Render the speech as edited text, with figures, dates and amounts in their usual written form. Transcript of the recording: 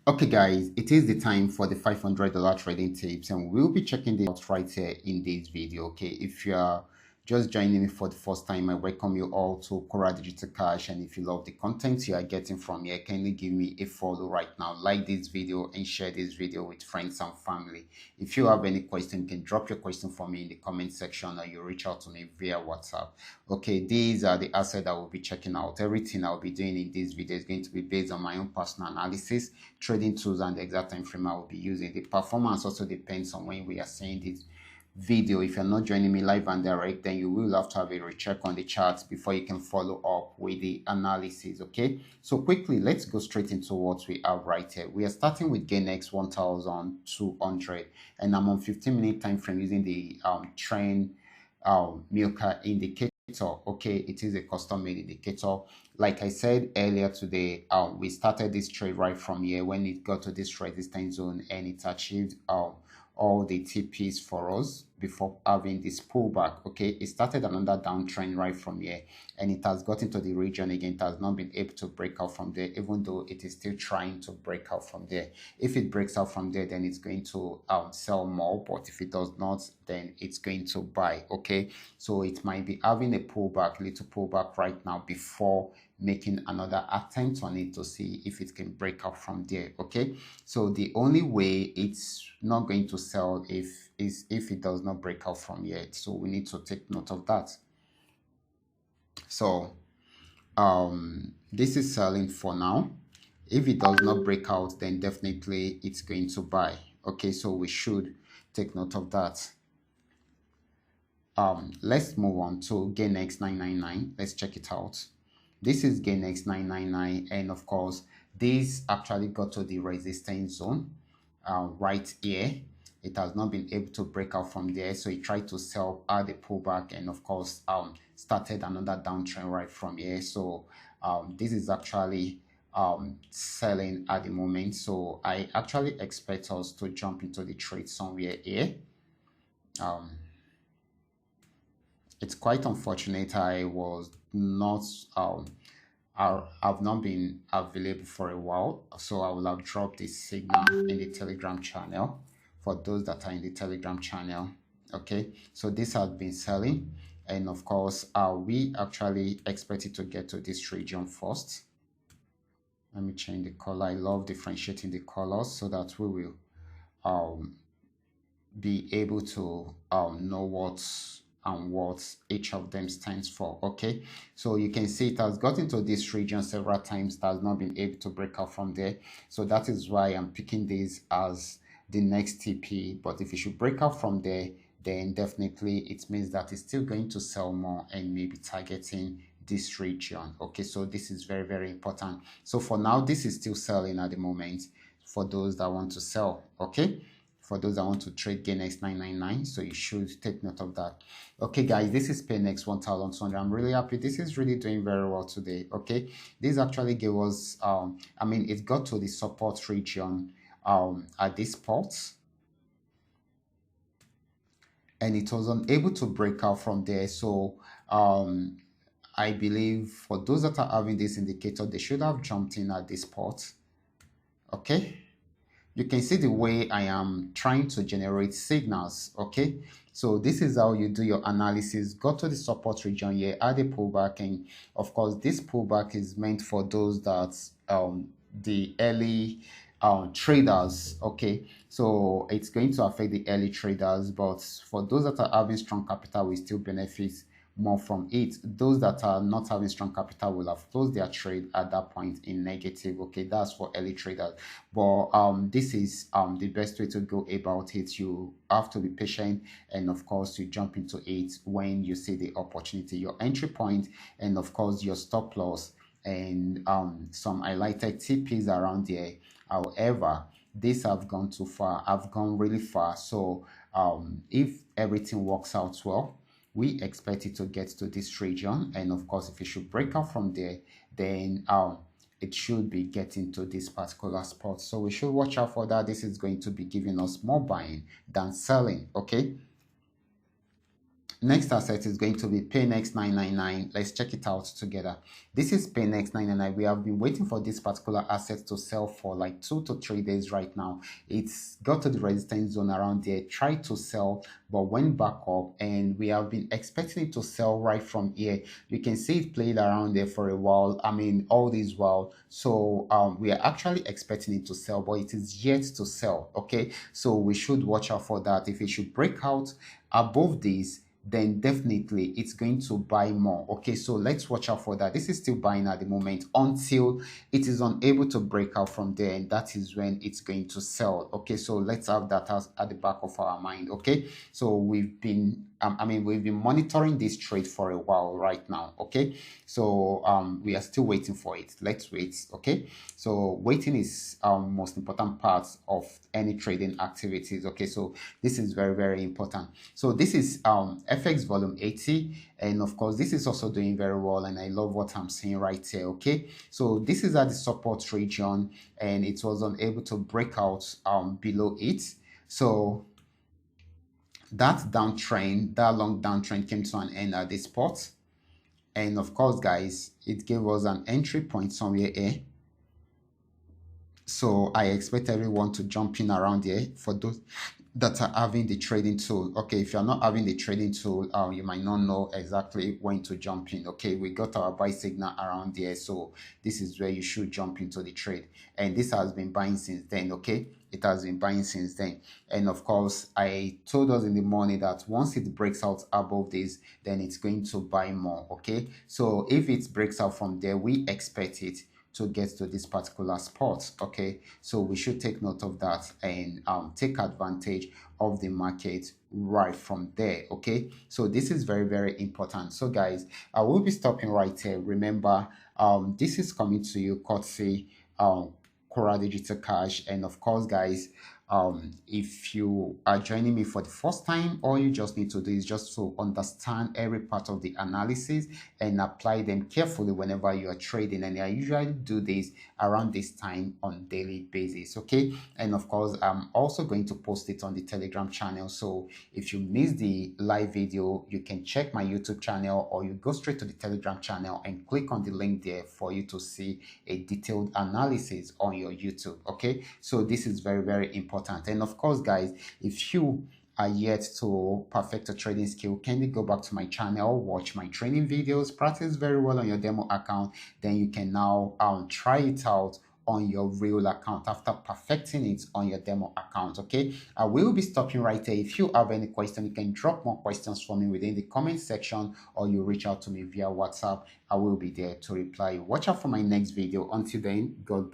Okay, guys, it is the time for the $500 trading tips, and we'll be checking this out right here in this video. Okay, if you are just joining me for the first time, I welcome you all to Qora Digital Cash. And if you love the content you are getting from here, kindly give me a follow right now, like this video, and share this video with friends and family. If you have any question, you can drop your question for me in the comment section, or you reach out to me via WhatsApp. Okay, these are the assets that we'll be checking out. Everything I'll be doing in this video is going to be based on my own personal analysis, trading tools, and the exact time frame I will be using. The performance also depends on when we are seeing this video. If you're not joining me live and direct, then you will have to have a recheck on the charts before you can follow up with the analysis. Okay, so quickly, let's go straight into what we have right here. We are starting with GainX 1200, and I'm on 15-minute time frame using the trend Milka indicator. Okay, it is a custom made indicator. Like I said earlier today, we started this trade right from here when it got to this resistance zone, and it achieved all the TPs for us before having this pullback. Okay, it started another downtrend right from here, and it has got into the region again. It has not been able to break out from there, even though it is still trying to break out from there. If it breaks out from there, then it's going to sell more, but if it does not, then it's going to buy. Okay, so it might be having a pullback, little pullback right now before making another attempt on it to see if it can break up from there. Okay, so the only way it's not going to sell is if it does not break out from yet. So we need to take note of that. So this is selling for now. If it does not break out, then definitely it's going to buy. Okay, so we should take note of that. Let's move on to GainX 999. Let's check it out. This is GainX 999, and of course this actually got to the resistance zone right here. It has not been able to break out from there, so it tried to sell at the pullback, and of course started another downtrend right from here. So this is actually selling at the moment, so I actually expect us to jump into the trade somewhere here. It's quite unfortunate I was not I've not been available for a while, so I will have dropped this signal in the Telegram channel for those that are in the Telegram channel. Okay, so this has been selling, and of course we actually expected to get to this region first. Let me change the color. I love differentiating the colors so that we will um be able to know what each of them stands for. Okay, so you can see it has got into this region several times. It has not been able to break out from there, so that is why I'm picking this as the next TP. But if it should break out from there, then definitely it means that it's still going to sell more and maybe targeting this region. Okay, so this is very, very important. So for now, this is still selling at the moment for those that want to sell. Okay, for those that want to trade GainX 999, so you should take note of that. Okay, guys, this is PNX 1200. I'm really happy. This is really doing very well today. Okay, this actually gave us I mean, it got to the support region at this spot, and it was unable to break out from there. So I believe for those that are having this indicator, they should have jumped in at this spot. Okay, you can see the way I am trying to generate signals. Okay, so this is how you do your analysis. Go to the support region here, add a pullback, and of course this pullback is meant for those that the early traders. Okay, so it's going to affect the early traders, but for those that are having strong capital, we still benefit more from it. Those that are not having strong capital will have closed their trade at that point in negative. Okay, that's for early traders, but this is the best way to go about it. You have to be patient, and of course you jump into it when you see the opportunity, your entry point, and of course your stop loss, and some highlighted TPs around there. However, these have gone too far. I've gone really far. So if everything works out well, we expect it to get to this region, and of course if it should break out from there, then it should be getting to this particular spot. So we should watch out for that. This is going to be giving us more buying than selling. Okay, Next asset is going to be Paynex 999. Let's check it out together. This is Paynex 999. We have been waiting for this particular asset to sell for like 2 to 3 days right now. It's got to the resistance zone around there, tried to sell, but went back up, and we have been expecting it to sell right from here. You can see it played around there for a while. I mean, all this while. So we are actually expecting it to sell, but it is yet to sell. Okay, so we should watch out for that. If it should break out above this, then definitely it's going to buy more. Okay, so let's watch out for that. This is still buying at the moment until it is unable to break out from there, and that is when it's going to sell. Okay, so let's have that at the back of our mind. Okay, so we've been we've been monitoring this trade for a while right now. Okay, so we are still waiting for it. Let's wait. Okay, so waiting is most important part of any trading activities. Okay, so this is very, very important. So this is FX volume 80, and of course this is also doing very well, and I love what I'm seeing right here. Okay, so this is at the support region, and it was unable to break out below it. So that downtrend, that long downtrend, came to an end at this spot, and of course guys, it gave us an entry point somewhere here. So I expect everyone to jump in around here for those that are having the trading tool. Okay, if you're not having the trading tool, you might not know exactly when to jump in. Okay, we got our buy signal around there, so this is where you should jump into the trade, and this has been buying since then. Okay, it has been buying since then, and of course I told us in the morning that once it breaks out above this, then it's going to buy more. Okay, so if it breaks out from there, we expect it to get to this particular spot. Okay, so we should take note of that and take advantage of the market right from there. Okay, so this is very, very important. So guys, I will be stopping right here. Remember, this is coming to you courtesy Qora Digital Cash, and of course guys, if you are joining me for the first time, all you just need to do is just to understand every part of the analysis and apply them carefully whenever you are trading, and I usually do this around this time on daily basis. Okay, and of course I'm also going to post it on the Telegram channel, so if you miss the live video, you can check my YouTube channel, or you go straight to the Telegram channel and click on the link there for you to see a detailed analysis on your YouTube. Okay, so this is very, very important. And of course guys, if you are yet to perfect a trading skill, kindly go back to my channel, watch my training videos, practice very well on your demo account, then you can now try it out on your real account after perfecting it on your demo account. Okay, I will be stopping right there. If you have any question, you can drop more questions for me within the comment section, or you reach out to me via WhatsApp. I will be there to reply. Watch out for my next video. Until then, God bless.